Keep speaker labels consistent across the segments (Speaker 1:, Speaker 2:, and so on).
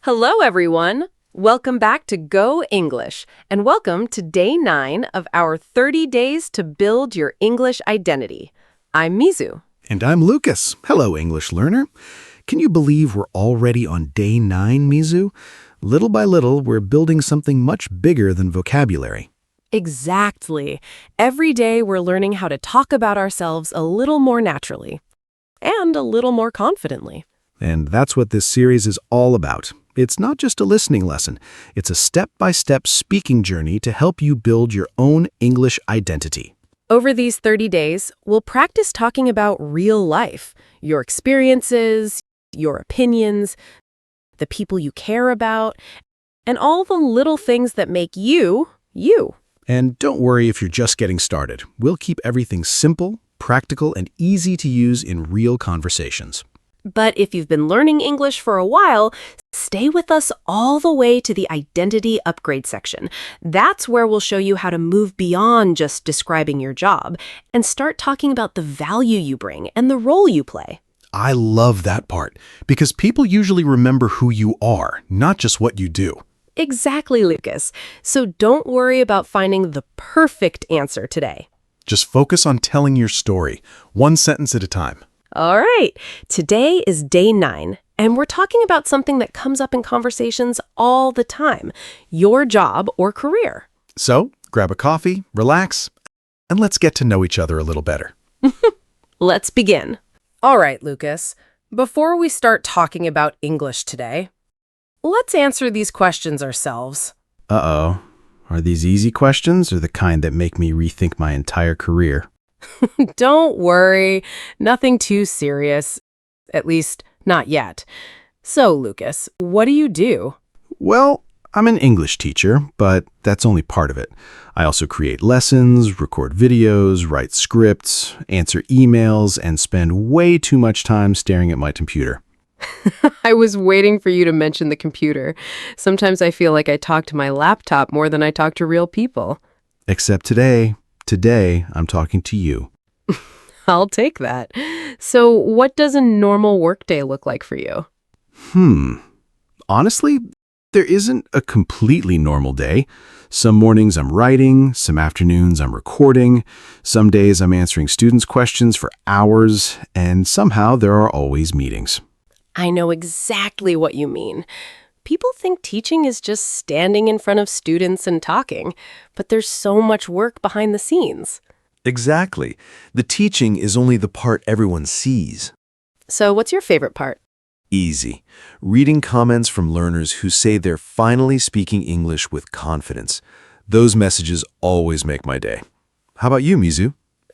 Speaker 1: Hello, everyone. Welcome back to Go English, and welcome to Day 9 of our 30 Days to Build Your English Identity. I'm Mizu.
Speaker 2: And I'm Lucas. Hello, English learner. Can you believe we're already on Day 9, Mizu? Little by little, we're building something much bigger than vocabulary.
Speaker 1: Exactly. Every day we're learning how to talk about ourselves a little more naturally and a little more confidently.
Speaker 2: And that's what this series is all about. It's not just a listening lesson. It's a step-by-step speaking journey to help you build your own English identity.
Speaker 1: Over these 30 days, we'll practice talking about real life, your experiences, your opinions, the people you care about, and all the little things that make you, you.
Speaker 2: And don't worry if you're just getting started. We'll keep everything simple, practical, and easy to use in real conversations.
Speaker 1: But if you've been learning English for a while, stay with us all the way to the identity upgrade section. That's where we'll show you how to move beyond just describing your job and start talking about the value you bring and the role you play.
Speaker 2: I love that part, because people usually remember who you are, not just what you do.
Speaker 1: Exactly, Lucas. So don't worry about finding the perfect answer today.
Speaker 2: Just focus on telling your story, one sentence at a time.
Speaker 1: All right, today is Day 9, and we're talking about something that comes up in conversations all the time, your job or career.
Speaker 2: So, grab a coffee, relax, and let's get to know each other a little better.
Speaker 1: Let's begin. All right, Lucas, before we start talking about English today, let's answer these questions ourselves.
Speaker 2: Uh-oh. Are these easy questions or the kind that make me rethink my entire career?
Speaker 1: Don't worry, nothing too serious, at least not yet. So, Lucas, what do you do?
Speaker 2: Well, I'm an English teacher, but that's only part of it. I also create lessons, record videos, write scripts, answer emails, and spend way too much time staring at my computer.
Speaker 1: I was waiting for you to mention the computer. Sometimes I feel like I talk to my laptop more than I talk to real people.
Speaker 2: Except today. Today, I'm talking to you.
Speaker 1: I'll take that. So what does a normal workday look like for you?
Speaker 2: Honestly, there isn't a completely normal day. Some mornings I'm writing, some afternoons I'm recording, some days I'm answering students' questions for hours, and somehow there are always meetings.
Speaker 1: I know exactly what you mean. People think teaching is just standing in front of students and talking, but there's so much work behind the scenes.
Speaker 3: Exactly. The teaching is only the part everyone sees.
Speaker 1: So what's your favorite part?
Speaker 3: Easy. Reading comments from learners who say they're finally speaking English with confidence. Those messages always make my day. How about you, Mizu?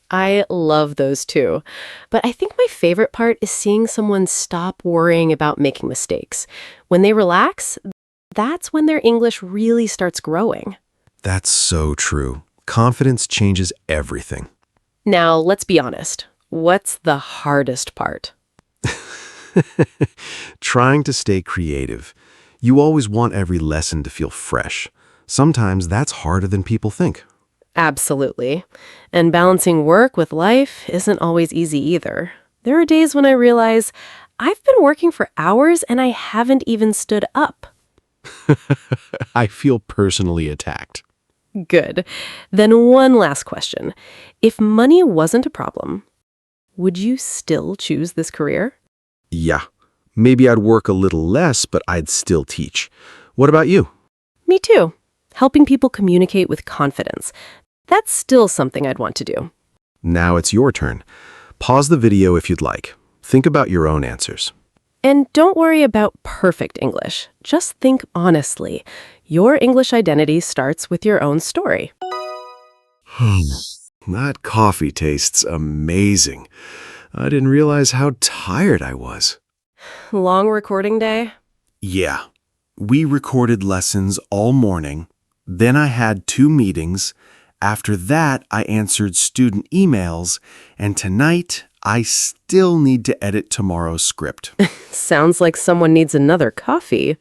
Speaker 1: I love those too. But I think my favorite part is seeing someone stop worrying about making mistakes. When they relax, that's when their English really starts growing.
Speaker 3: That's so true. Confidence changes everything.
Speaker 1: Now, let's be honest. What's the hardest part?
Speaker 3: Trying to stay creative. You always want every lesson to feel fresh. Sometimes that's harder than people think.
Speaker 1: Absolutely. And balancing work with life isn't always easy either. There are days when I realize I've been working for hours and I haven't even stood up.
Speaker 2: I feel personally attacked.
Speaker 1: Good. Then one last question. If money wasn't a problem, would you still choose this career?
Speaker 3: Yeah. Maybe I'd work a little less, but I'd still teach. What about you?
Speaker 1: Me too. Helping people communicate with confidence. That's still something I'd want to do.
Speaker 3: Now it's your turn. Pause the video if you'd like. Think about your own answers.
Speaker 1: And don't worry about perfect English. Just think honestly. Your English identity starts with your own story.
Speaker 3: That coffee tastes amazing. I didn't realize how tired I was.
Speaker 1: Long recording day?
Speaker 3: Yeah. We recorded lessons all morning. Then I had 2 meetings. After that, I answered student emails. And tonight, I still need to edit tomorrow's script.
Speaker 1: Sounds like someone needs another coffee.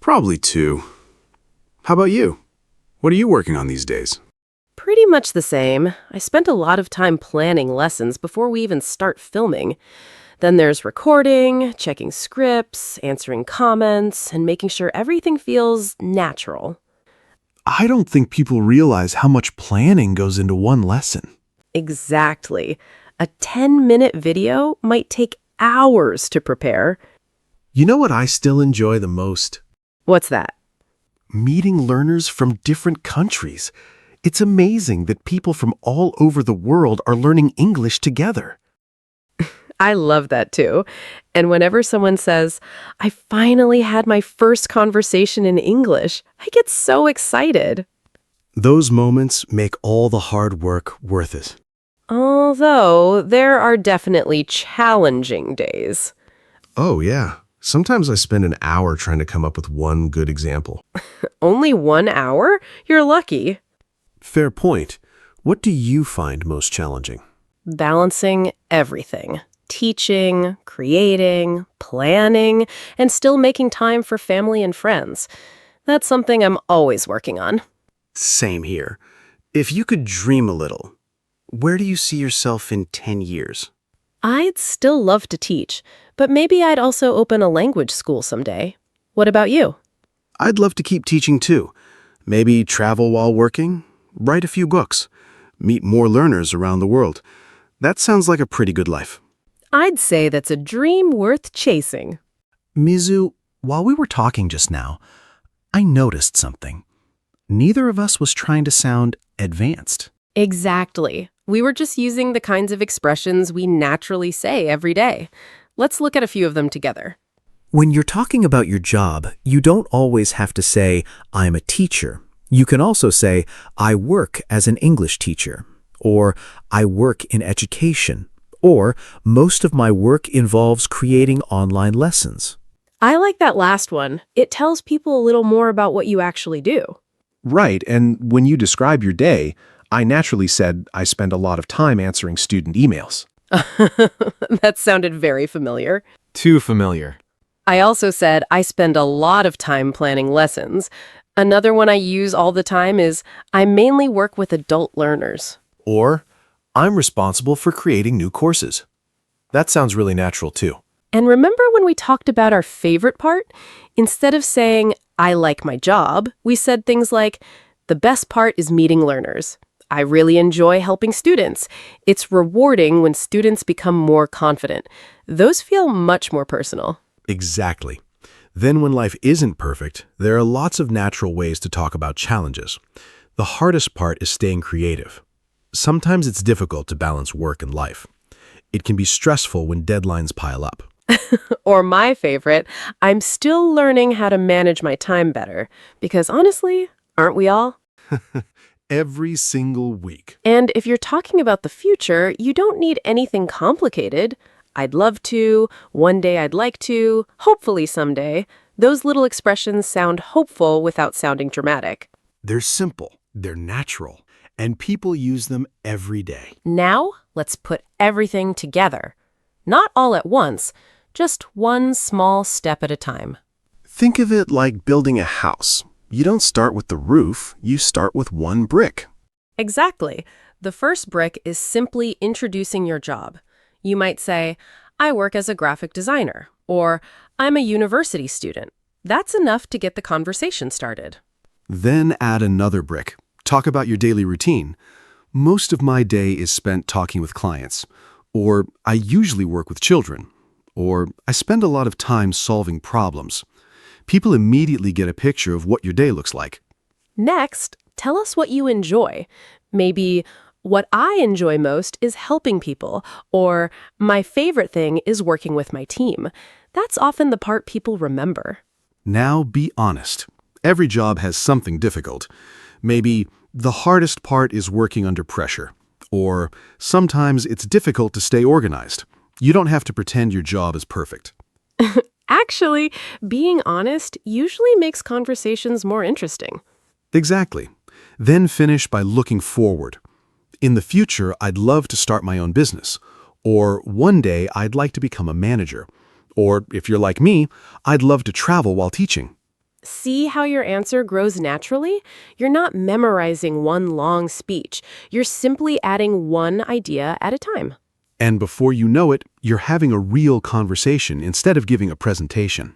Speaker 3: Probably 2. How about you? What are you working on these days?
Speaker 1: Pretty much the same. I spent a lot of time planning lessons before we even start filming. Then there's recording, checking scripts, answering comments, and making sure everything feels natural.
Speaker 3: I don't think people realize how much planning goes into one lesson.
Speaker 1: Exactly. A 10-minute video might take hours to prepare.
Speaker 3: You know what I still enjoy the most?
Speaker 1: What's that?
Speaker 3: Meeting learners from different countries. It's amazing that people from all over the world are learning English together.
Speaker 1: I love that too. And whenever someone says, I finally had my first conversation in English, I get so excited.
Speaker 3: Those moments make all the hard work worth it.
Speaker 1: Although there are definitely challenging days.
Speaker 3: Oh, yeah. Sometimes I spend an hour trying to come up with one good example.
Speaker 1: Only 1 hour? You're lucky.
Speaker 3: Fair point. What do you find most challenging?
Speaker 1: Balancing everything. Teaching, creating, planning, and still making time for family and friends. That's something I'm always working on.
Speaker 3: Same here. If you could dream a little, where do you see yourself in 10 years?
Speaker 1: I'd still love to teach, but maybe I'd also open a language school someday. What about you?
Speaker 3: I'd love to keep teaching too. Maybe travel while working, write a few books, meet more learners around the world. That sounds like a pretty good life.
Speaker 1: I'd say that's a dream worth chasing.
Speaker 4: Mizu, while we were talking just now, I noticed something. Neither of us was trying to sound advanced.
Speaker 1: Exactly. We were just using the kinds of expressions we naturally say every day. Let's look at a few of them together.
Speaker 4: When you're talking about your job, you don't always have to say, I'm a teacher. You can also say, I work as an English teacher, or I work in education, or most of my work involves creating online lessons.
Speaker 1: I like that last one. It tells people a little more about what you actually do.
Speaker 3: Right, and when you describe your day, I naturally said I spend a lot of time answering student emails.
Speaker 1: That sounded very familiar.
Speaker 5: Too familiar.
Speaker 1: I also said I spend a lot of time planning lessons. Another one I use all the time is I mainly work with adult learners.
Speaker 3: Or, I'm responsible for creating new courses. That sounds really natural too.
Speaker 1: And remember when we talked about our favorite part? Instead of saying, I like my job, we said things like, the best part is meeting learners. I really enjoy helping students. It's rewarding when students become more confident. Those feel much more personal.
Speaker 3: Exactly. Then when life isn't perfect, there are lots of natural ways to talk about challenges. The hardest part is staying creative. Sometimes it's difficult to balance work and life. It can be stressful when deadlines pile up.
Speaker 1: Or my favorite, I'm still learning how to manage my time better. Because honestly, aren't we all?
Speaker 3: Every single week.
Speaker 1: And if you're talking about the future, you don't need anything complicated. I'd love to, one day I'd like to, hopefully someday. Those little expressions sound hopeful without sounding dramatic.
Speaker 3: They're simple, they're natural, and people use them every day.
Speaker 1: Now, let's put everything together. Not all at once, just one small step at a time.
Speaker 3: Think of it like building a house. You don't start with the roof, you start with one brick.
Speaker 1: Exactly. The first brick is simply introducing your job. You might say, I work as a graphic designer, or I'm a university student. That's enough to get the conversation started.
Speaker 3: Then add another brick. Talk about your daily routine. Most of my day is spent talking with clients, or I usually work with children, or I spend a lot of time solving problems. People immediately get a picture of what your day looks like.
Speaker 1: Next, tell us what you enjoy. Maybe, what I enjoy most is helping people, or my favorite thing is working with my team. That's often the part people remember.
Speaker 3: Now be honest. Every job has something difficult. Maybe the hardest part is working under pressure, or sometimes it's difficult to stay organized. You don't have to pretend your job is perfect.
Speaker 1: Actually, being honest usually makes conversations more interesting.
Speaker 3: Exactly. Then finish by looking forward. In the future, I'd love to start my own business. Or one day, I'd like to become a manager. Or if you're like me, I'd love to travel while teaching.
Speaker 1: See how your answer grows naturally? You're not memorizing one long speech. You're simply adding one idea at a time.
Speaker 2: And before you know it, you're having a real conversation instead of giving a presentation.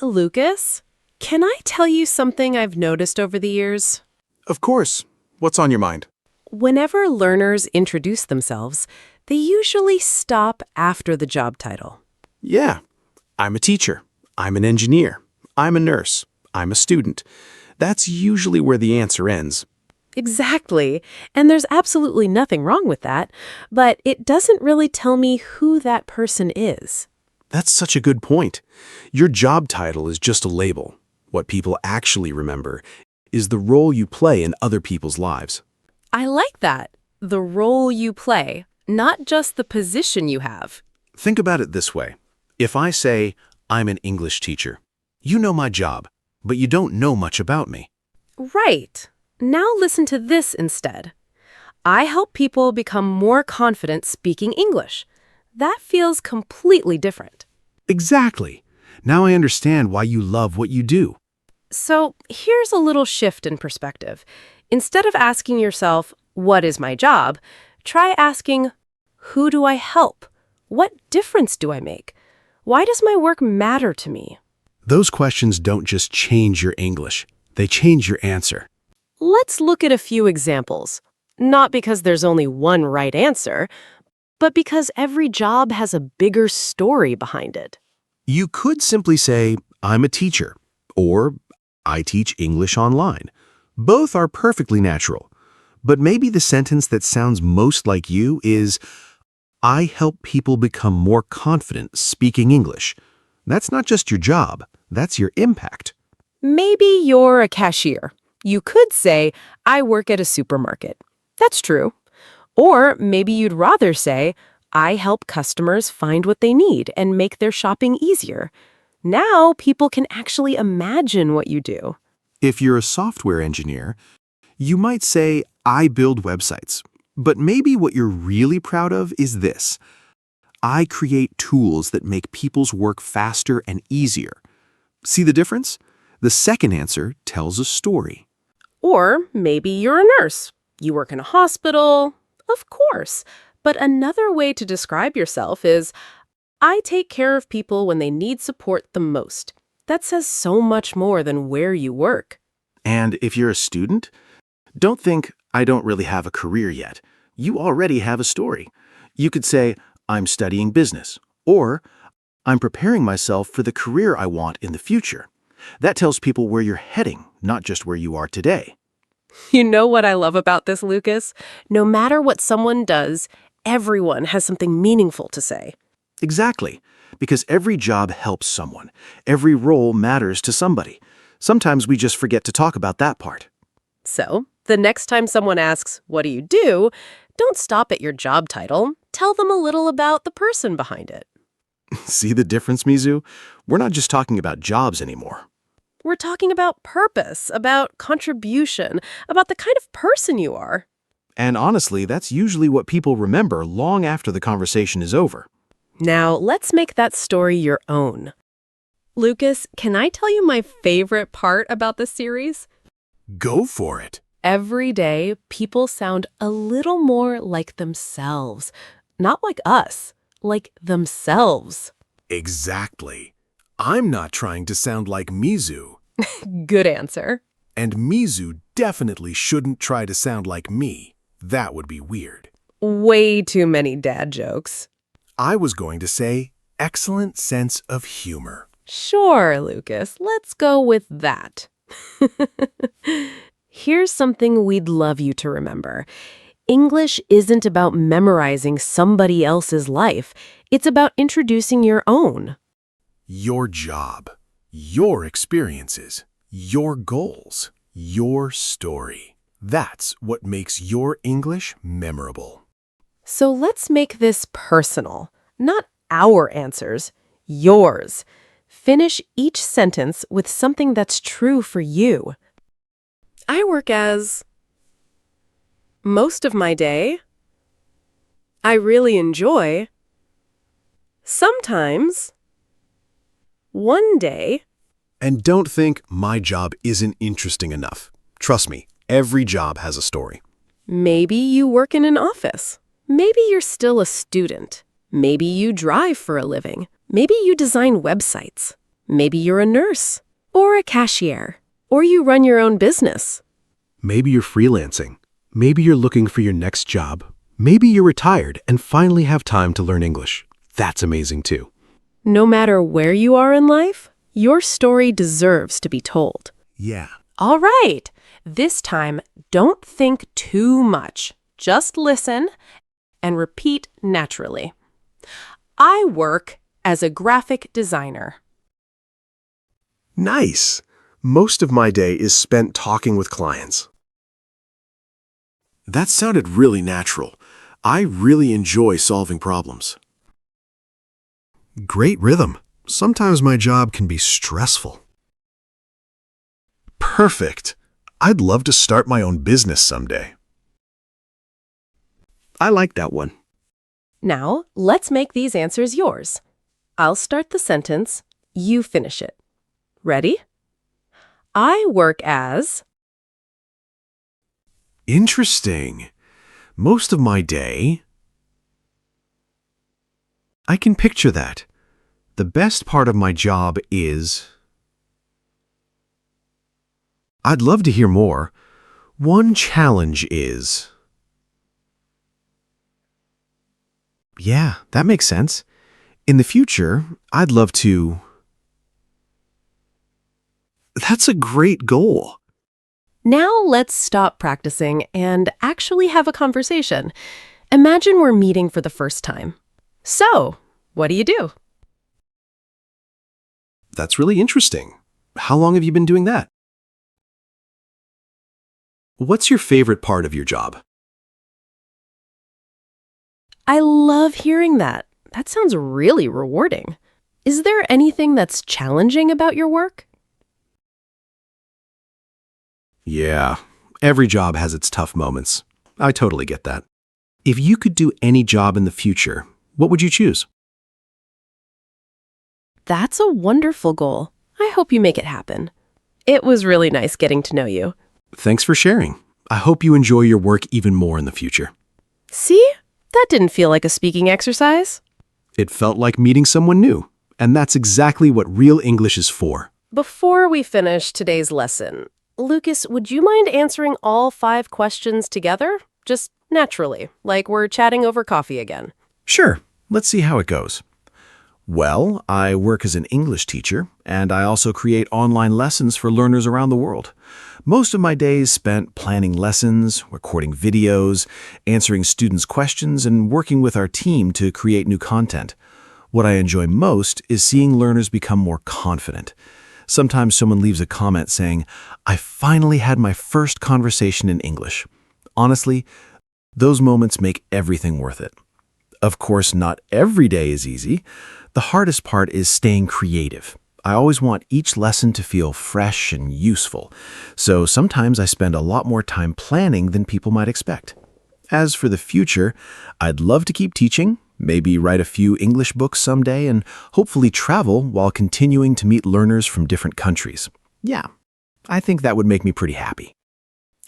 Speaker 1: Lucas, can I tell you something I've noticed over the years?
Speaker 5: Of course. What's on your mind?
Speaker 1: Whenever learners introduce themselves, they usually stop after the job title.
Speaker 5: Yeah. I'm a teacher. I'm an engineer. I'm a nurse. I'm a student. That's usually where the answer ends.
Speaker 1: Exactly. And there's absolutely nothing wrong with that, but it doesn't really tell me who that person is.
Speaker 5: That's such a good point. Your job title is just a label. What people actually remember is the role you play in other people's lives.
Speaker 1: I like that. The role you play, not just the position you have.
Speaker 5: Think about it this way. If I say, I'm an English teacher, you know my job, but you don't know much about me.
Speaker 1: Right. Now listen to this instead. I help people become more confident speaking English. That feels completely different.
Speaker 5: Exactly. Now I understand why you love what you do.
Speaker 1: So here's a little shift in perspective. Instead of asking yourself, what is my job? Try asking, who do I help? What difference do I make? Why does my work matter to me?
Speaker 5: Those questions don't just change your English. They change your answer.
Speaker 1: Let's look at a few examples. Not because there's only one right answer, but because every job has a bigger story behind it.
Speaker 5: You could simply say, I'm a teacher, or I teach English online. Both are perfectly natural. But maybe the sentence that sounds most like you is, I help people become more confident speaking English. That's not just your job, that's your impact.
Speaker 1: Maybe you're a cashier. You could say, I work at a supermarket. That's true. Or maybe you'd rather say, I help customers find what they need and make their shopping easier. Now people can actually imagine what you do.
Speaker 5: If you're a software engineer, you might say, I build websites. But maybe what you're really proud of is this. I create tools that make people's work faster and easier. See the difference? The second answer tells a story.
Speaker 1: Or maybe you're a nurse. You work in a hospital. Of course. But another way to describe yourself is, I take care of people when they need support the most. That says so much more than where you work.
Speaker 5: And if you're a student, don't think, I don't really have a career yet. You already have a story. You could say, I'm studying business, or I'm preparing myself for the career I want in the future. That tells people where you're heading, not just where you are today.
Speaker 1: You know what I love about this, Lucas? No matter what someone does, everyone has something meaningful to say.
Speaker 5: Exactly, because every job helps someone. Every role matters to somebody. Sometimes we just forget to talk about that part.
Speaker 1: So, the next time someone asks, what do? Don't stop at your job title. Tell them a little about the person behind it.
Speaker 5: See the difference, Mizu? We're not just talking about jobs anymore.
Speaker 1: We're talking about purpose, about contribution, about the kind of person you are.
Speaker 5: And honestly, that's usually what people remember long after the conversation is over.
Speaker 1: Now, let's make that story your own. Lucas, can I tell you my favorite part about this series?
Speaker 5: Go for it.
Speaker 1: Every day, people sound a little more like themselves. Not like us, like themselves.
Speaker 5: Exactly. I'm not trying to sound like Mizu.
Speaker 1: Good answer.
Speaker 5: And Mizu definitely shouldn't try to sound like me. That would be weird.
Speaker 1: Way too many dad jokes.
Speaker 5: I was going to say, excellent sense of humor.
Speaker 1: Sure, Lucas, let's go with that. Here's something we'd love you to remember. English isn't about memorizing somebody else's life. It's about introducing your own.
Speaker 5: Your job, your experiences, your goals, your story. That's what makes your English memorable.
Speaker 1: So let's make this personal. Not our answers, yours. Finish each sentence with something that's true for you. I work as most of my day. I really enjoy. Sometimes. One day.
Speaker 5: And don't think my job isn't interesting enough. Trust me, every job has a story.
Speaker 1: Maybe you work in an office. Maybe you're still a student. Maybe you drive for a living. Maybe you design websites. Maybe you're a nurse or a cashier, or you run your own business.
Speaker 5: Maybe you're freelancing. Maybe you're looking for your next job. Maybe you're retired and finally have time to learn English. That's amazing too.
Speaker 1: No matter where you are in life, your story deserves to be told.
Speaker 5: Yeah.
Speaker 1: All right. This time, don't think too much. Just listen and repeat naturally. I work as a graphic designer.
Speaker 5: Nice. Most of my day is spent talking with clients. That sounded really natural. I really enjoy solving problems. Great rhythm. Sometimes my job can be stressful. Perfect. I'd love to start my own business someday. I like that one.
Speaker 1: Now, let's make these answers yours. I'll start the sentence, you finish it. Ready? I work as...
Speaker 5: Interesting. Most of my day... I can picture that. The best part of my job is... I'd love to hear more. One challenge is... Yeah, that makes sense. In the future, I'd love to... That's a great goal.
Speaker 1: Now let's stop practicing and actually have a conversation. Imagine we're meeting for the first time. So, what do you do?
Speaker 5: That's really interesting. How long have you been doing that? What's your favorite part of your job?
Speaker 1: I love hearing that. That sounds really rewarding. Is there anything that's challenging about your work?
Speaker 5: Yeah, every job has its tough moments. I totally get that. If you could do any job in the future, what would you choose?
Speaker 1: That's a wonderful goal. I hope you make it happen. It was really nice getting to know you.
Speaker 5: Thanks for sharing. I hope you enjoy your work even more in the future.
Speaker 1: See? That didn't feel like a speaking exercise.
Speaker 5: It felt like meeting someone new, and that's exactly what real English is for.
Speaker 1: Before we finish today's lesson, Lucas, would you mind answering all 5 questions together? Just naturally, like we're chatting over coffee again.
Speaker 5: Sure, let's see how it goes. Well, I work as an English teacher, and I also create online lessons for learners around the world. Most of my days spent planning lessons, recording videos, answering students' questions, and working with our team to create new content. What I enjoy most is seeing learners become more confident. Sometimes someone leaves a comment saying, "I finally had my first conversation in English." Honestly, those moments make everything worth it. Of course, not every day is easy. The hardest part is staying creative. I always want each lesson to feel fresh and useful, so sometimes I spend a lot more time planning than people might expect. As for the future, I'd love to keep teaching, maybe write a few English books someday, and hopefully travel while continuing to meet learners from different countries. Yeah, I think that would make me pretty happy.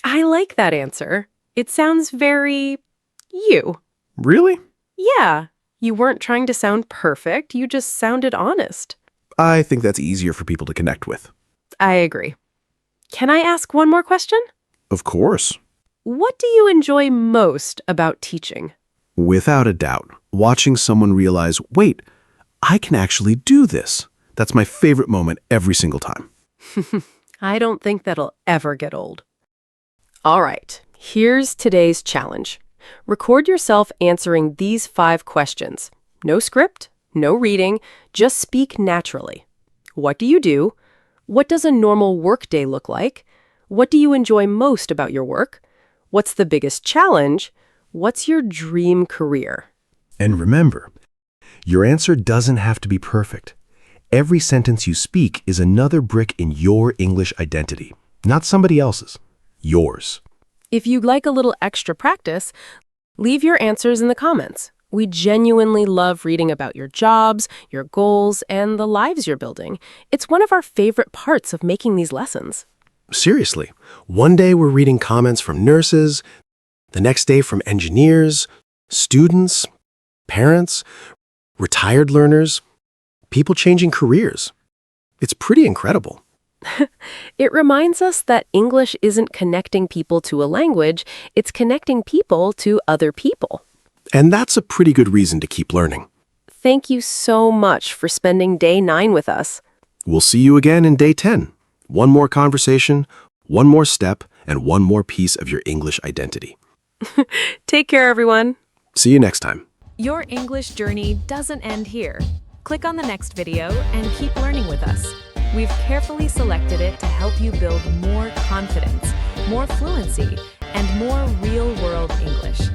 Speaker 1: I like that answer. It sounds very... you.
Speaker 5: Really?
Speaker 1: Yeah, you weren't trying to sound perfect, you just sounded honest.
Speaker 5: I think that's easier for people to connect with.
Speaker 1: I agree. Can I ask one more question?
Speaker 5: Of course.
Speaker 1: What do you enjoy most about teaching?
Speaker 5: Without a doubt, watching someone realize, wait, I can actually do this. That's my favorite moment every single time.
Speaker 1: I don't think that'll ever get old. All right, here's today's challenge. Record yourself answering these 5 questions. No script, no reading, just speak naturally. What do you do? What does a normal workday look like? What do you enjoy most about your work? What's the biggest challenge? What's your dream career?
Speaker 5: And remember, your answer doesn't have to be perfect. Every sentence you speak is another brick in your English identity, not somebody else's, yours.
Speaker 1: If you'd like a little extra practice, leave your answers in the comments. We genuinely love reading about your jobs, your goals, and the lives you're building. It's one of our favorite parts of making these lessons.
Speaker 5: Seriously, one day we're reading comments from nurses, the next day from engineers, students, parents, retired learners, people changing careers. It's pretty incredible.
Speaker 1: It reminds us that English isn't connecting people to a language, it's connecting people to other people.
Speaker 5: And that's a pretty good reason to keep learning.
Speaker 1: Thank you so much for spending day 9 with us.
Speaker 5: We'll see you again in day 10. One more conversation, one more step, and one more piece of your English identity.
Speaker 1: Take care, everyone.
Speaker 5: See you next time.
Speaker 6: Your English journey doesn't end here. Click on the next video and keep learning with us. We've carefully selected it to help you build more confidence, more fluency, and more real-world English.